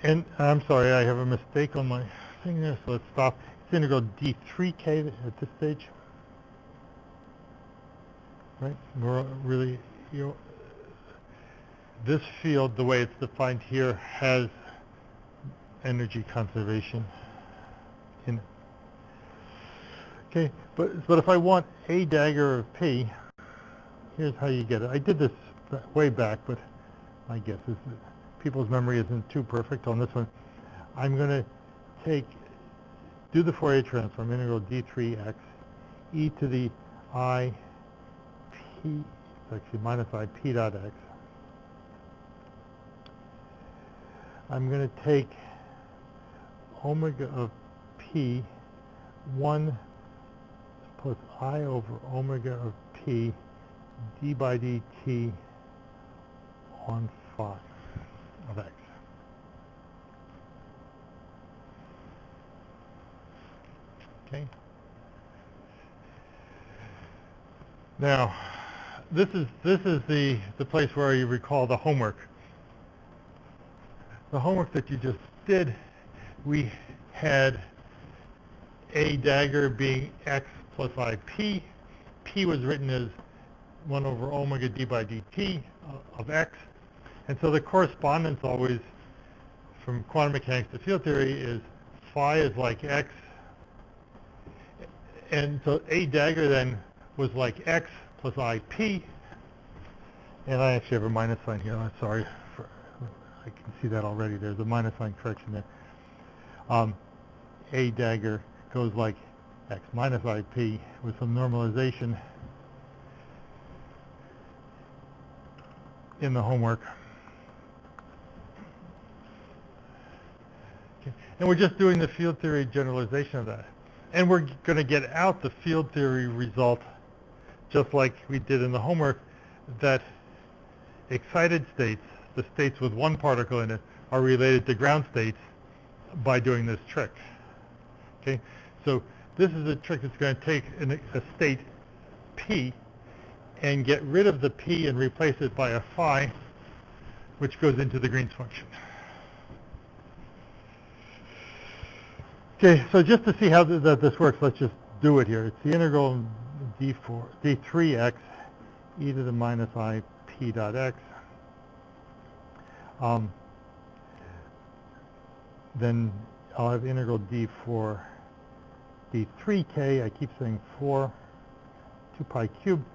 and I'm sorry, I have a mistake on my thing there, so let's stop. It's integral d3k at this stage. Right? We're really, this field, the way it's defined here, has energy conservation in it. Okay, but if I want a dagger of p, here's how you get it. I did this way back, but my guess is that people's memory isn't too perfect on this one. I'm going to do the Fourier transform, integral d3x e to the I p, actually minus I p dot x. I'm going to take omega of p, 1 plus I over omega of p d by dt on phi of x. Okay. Now, this is the place where you recall the homework. The homework that you just did, we had a dagger being x plus IP. P was written as 1 over omega d by dt of x. And so the correspondence always from quantum mechanics to field theory is phi is like x, and so A dagger then was like x plus IP, and I actually have a minus sign here. I'm sorry, I can see that already. There's a minus sign correction there. A dagger goes like x minus IP with some normalization in the homework. Okay. And we're just doing the field theory generalization of that. And we're going to get out the field theory result just like we did in the homework, that excited states, the states with one particle in it, are related to ground states by doing this trick. Okay, so this is a trick that's going to take a state P and get rid of the P and replace it by a phi, which goes into the Green's function. Okay, so just to see how this works, let's just do it here. It's the integral d3x e to the minus I p dot x. Then I'll have integral d4 d3k, I keep saying 4, 2 pi cubed,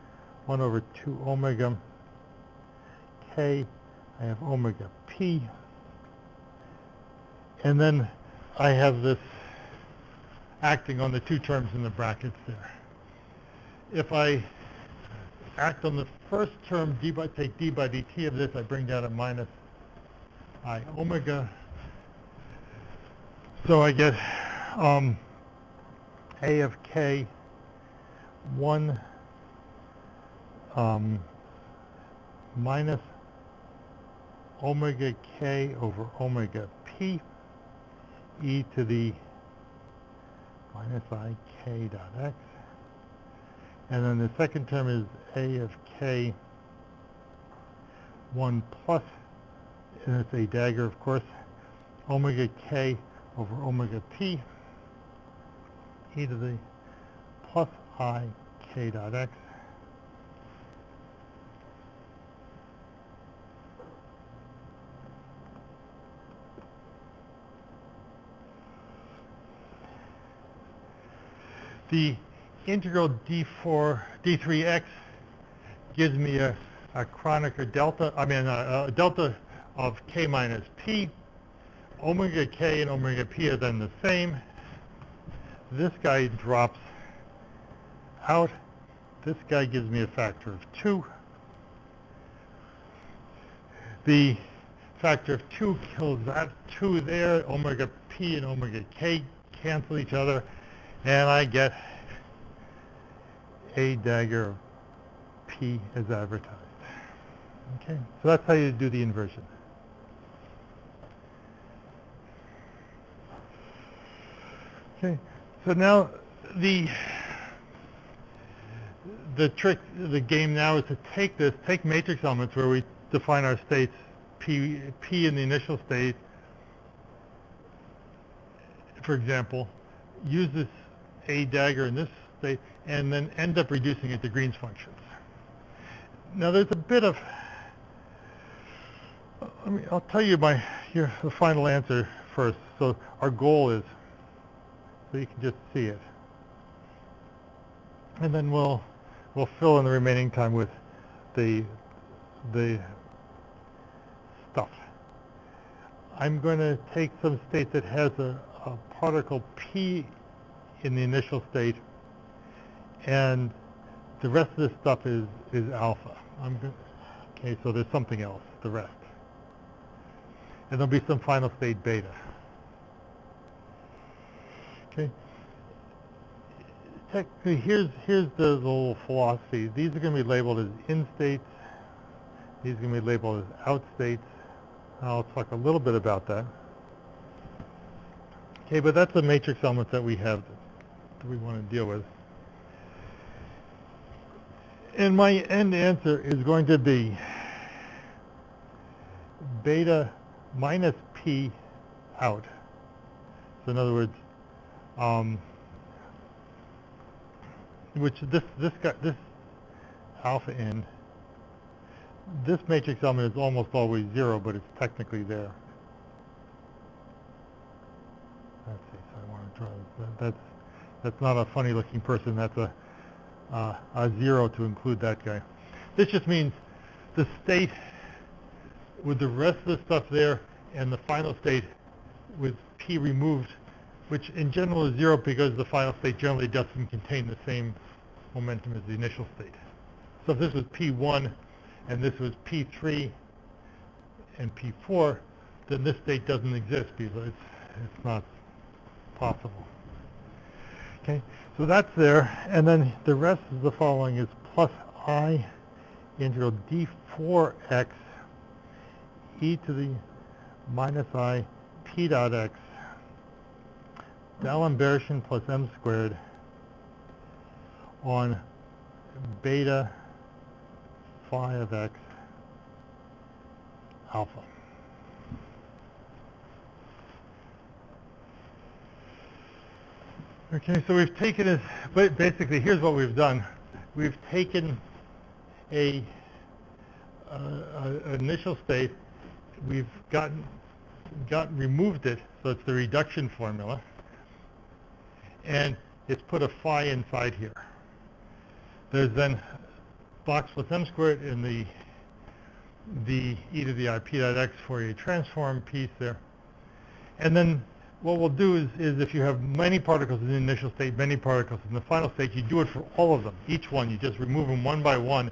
1 over 2 omega k, I have omega p, and then I have this acting on the two terms in the brackets there. If I act on the first term, take d by dt of this, I bring down a minus I omega. So I get A of k 1 minus omega k over omega p e to the minus I k dot x. And then the second term is A of k 1 plus, and it's a dagger, of course, omega k over omega p e to the plus I k dot x. The integral d3x gives me a Kronecker delta, a delta of k minus p. Omega k and omega p are then the same. This guy drops out. This guy gives me a factor of 2. The factor of 2 kills that 2 there. Omega p and omega k cancel each other, and I get a dagger of p as advertised. Okay, so that's how you do the inversion. Okay, so now the trick, the game now is to take matrix elements where we define our states, p in the initial state, for example, use this a dagger in this state, and then end up reducing it to Green's functions. Now there's a bit of, I'll tell you the final answer first. So our goal is, so you can just see it, and then we'll fill in the remaining time with the stuff. I'm going to take some state that has a particle p in the initial state, and the rest of this stuff is alpha. Okay, so there's something else, the rest. And there'll be some final state beta. Okay. Technically, here's the little philosophy. These are going to be labeled as in states. These are going to be labeled as out states. I'll talk a little bit about that. Okay, but that's the matrix elements that we have that we want to deal with. And my end answer is going to be beta minus p out. So in other words, which this alpha in, this matrix element is almost always 0, but it's technically there. let's see, so I want to draw, that's not a funny looking person, that's a 0 to include that guy. This just means the state with the rest of the stuff there and the final state with P removed, which in general is 0 because the final state generally doesn't contain the same momentum as the initial state. So if this was P1 and this was P3 and P4, then this state doesn't exist because it's not possible. Okay, so that's there, and then the rest of the following is plus I integral d4x e to the minus I p dot x D'Alembert plus m squared on beta phi of x alpha. Okay, so we've taken it, but basically here's what we've done. We've taken a initial state, we've removed it, so it's the reduction formula, and it's put a phi inside here. There's then box plus m squared in the e to the I p dot x Fourier transform piece there. And then what we'll do is if you have many particles in the initial state, many particles in the final state, you do it for all of them. Each one, you just remove them one by one.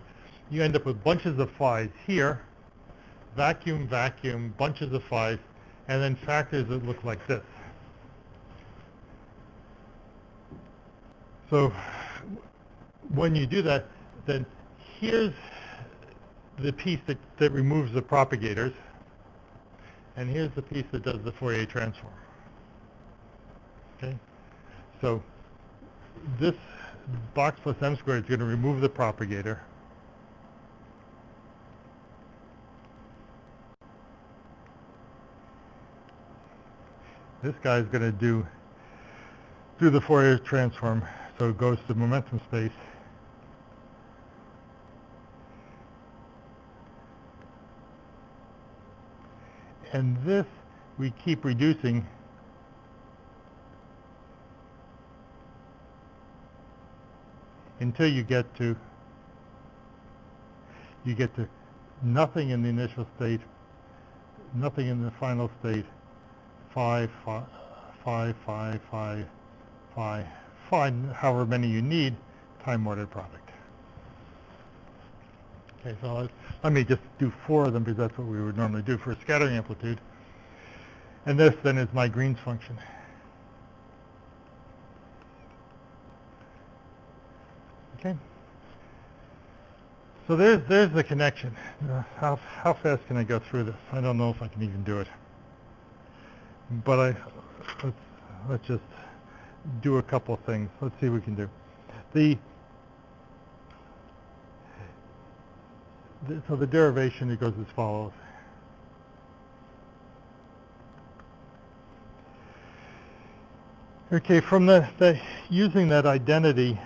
You end up with bunches of phi's here, vacuum, vacuum, bunches of phi's, and then factors that look like this. So when you do that, then here's the piece that removes the propagators, and here's the piece that does the Fourier transform. Okay, so this box plus m squared is going to remove the propagator. This guy is going to do the Fourier transform, so it goes to momentum space. And this we keep reducing until you get to nothing in the initial state, nothing in the final state, phi, however many you need, time-ordered product. Okay, so let me just do 4 of them because that's what we would normally do for a scattering amplitude. And this then is my Green's function. Okay. So there's the connection. How fast can I go through this? I don't know if I can even do it. But let's just do a couple of things. Let's see what we can do. So the derivation, it goes as follows. Okay, from using that identity,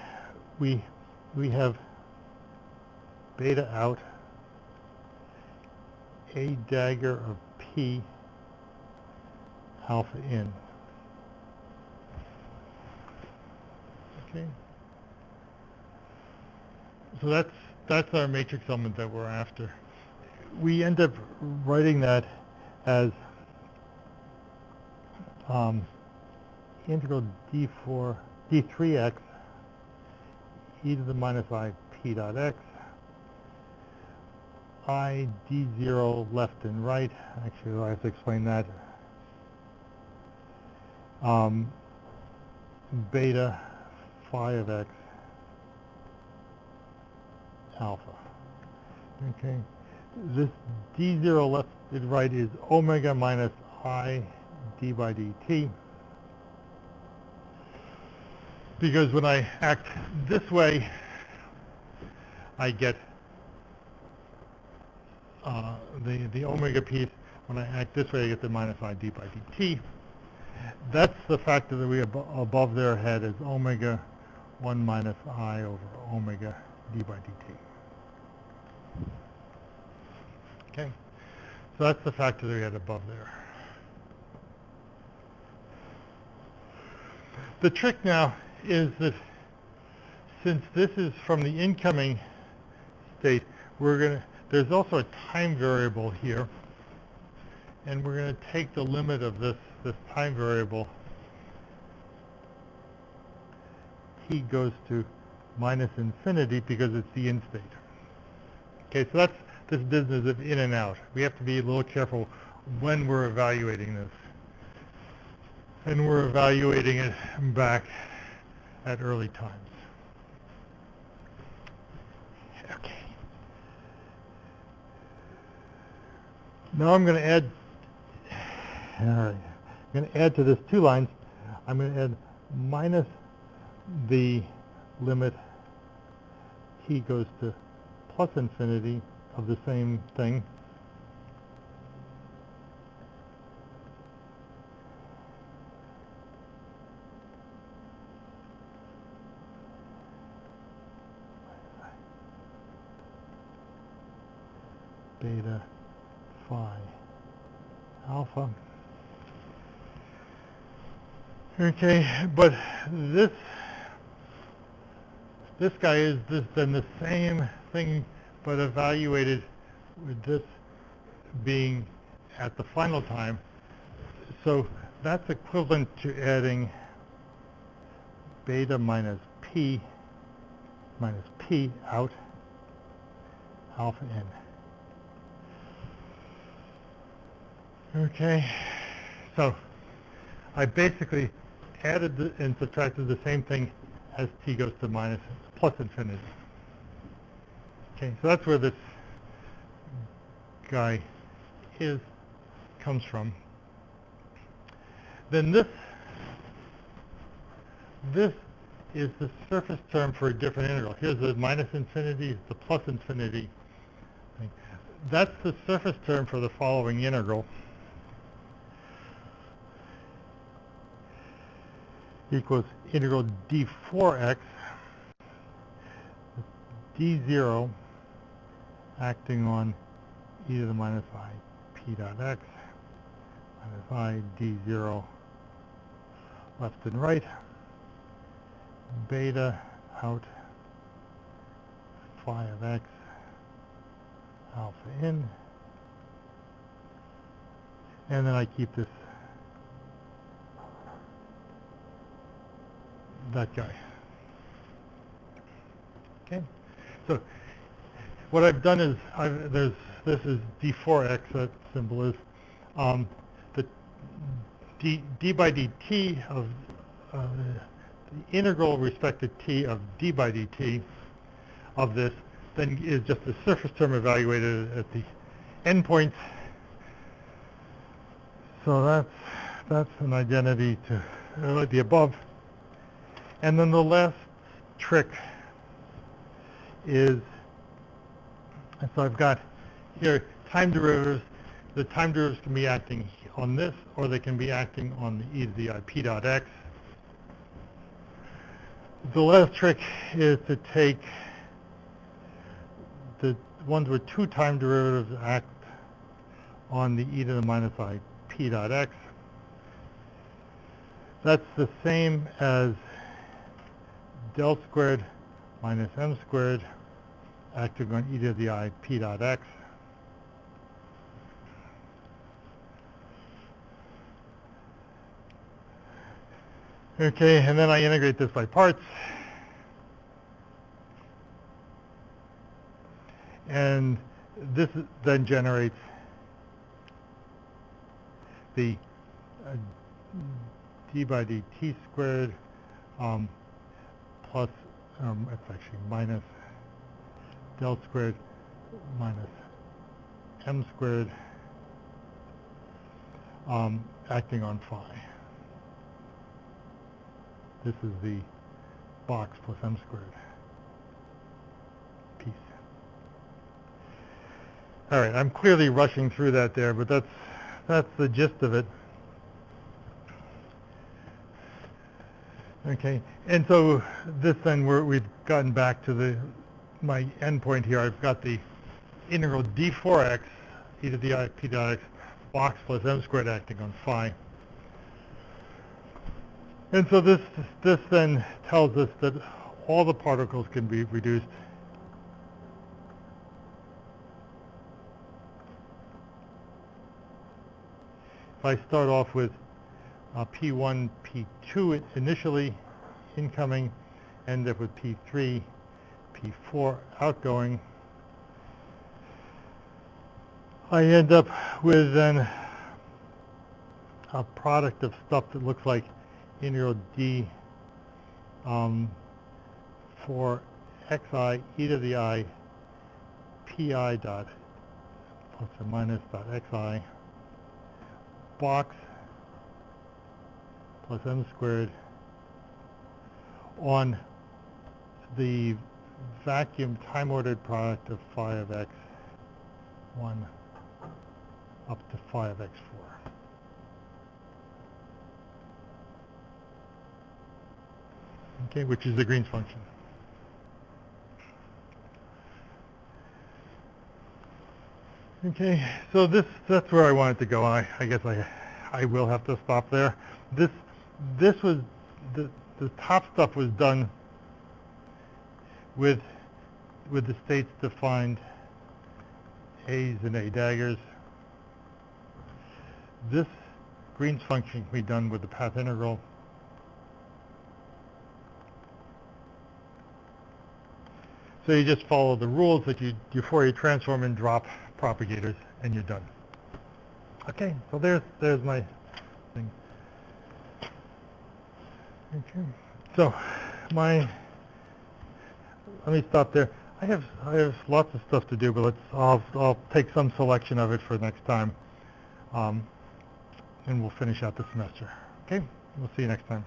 we have beta out a dagger of p alpha in. Okay. So that's our matrix element that we're after. We end up writing that as integral d3x e to the minus I p dot x I d0 left and right. Actually, I have to explain that. Beta phi of x alpha. Okay. This d0 left and right is omega minus I d by dt. Because when I act this way, I get the omega piece. When I act this way, I get the minus I d by dt. That's the factor that we above there had as omega 1 minus I over omega d by dt. Okay, so that's the factor that we had above there. the trick now is that since this is from the incoming state, there's also a time variable here, and we're going to take the limit of this time variable. T goes to minus infinity because it's the in state. Okay, so that's this business of in and out. We have to be a little careful when we're evaluating this. And we're evaluating it back at early times. Okay. Now I'm going to add, all right, I'm going to add to this two lines. I'm going to add minus the limit t goes to plus infinity of the same thing. Beta phi alpha. Okay, but this guy is then the same thing, but evaluated with this being at the final time. So that's equivalent to adding beta minus p out alpha in. Okay, so I basically added and subtracted the same thing as t goes to plus infinity. Okay, so that's where this guy comes from. Then this is the surface term for a different integral. Here's the minus infinity, the plus infinity. That's the surface term for the following integral. Equals integral d4x, d0 acting on e to the minus I p dot x minus I d0 left and right, beta out phi of x alpha in, and then I keep that guy. Okay, so what I've done is this is d4x. That symbol is the d by dt of the integral with respect to t of d by dt of this then is just the surface term evaluated at the endpoints. So that's an identity to the above. And then the last trick is, so I've got here time derivatives. The time derivatives can be acting on this, or they can be acting on the e to the I p dot x. The last trick is to take the ones with two time derivatives act on the e to the minus I p dot x. That's the same as del squared minus m squared acting on e to the I p dot x. Okay, and then I integrate this by parts. And this then generates the d by dt squared plus, it's actually minus del squared minus m squared acting on phi. This is the box plus m squared piece. All right, I'm clearly rushing through that there, but that's the gist of it. Okay, and so this then we've gotten back to my endpoint here. I've got the integral d4x e to the I p dot x box plus m squared acting on phi. And so this then tells us that all the particles can be reduced if I start off with P1, P2 initially incoming, end up with P3, P4 outgoing, I end up with then a product of stuff that looks like integral d for xi e to the I pi dot plus or minus dot xi box plus m squared on the vacuum time-ordered product of phi of x1 up to phi of x4. Okay, which is the Green's function. Okay, so that's where I wanted to go. I guess I will have to stop there. This was the top stuff was done with the states defined A's and A daggers. This Green's function can be done with the path integral. So you just follow the rules that you Fourier transform and drop propagators, and you're done. Okay, so there's my thing. Okay, so let me stop there. I have lots of stuff to do, but I'll take some selection of it for next time, and we'll finish out the semester. Okay, we'll see you next time.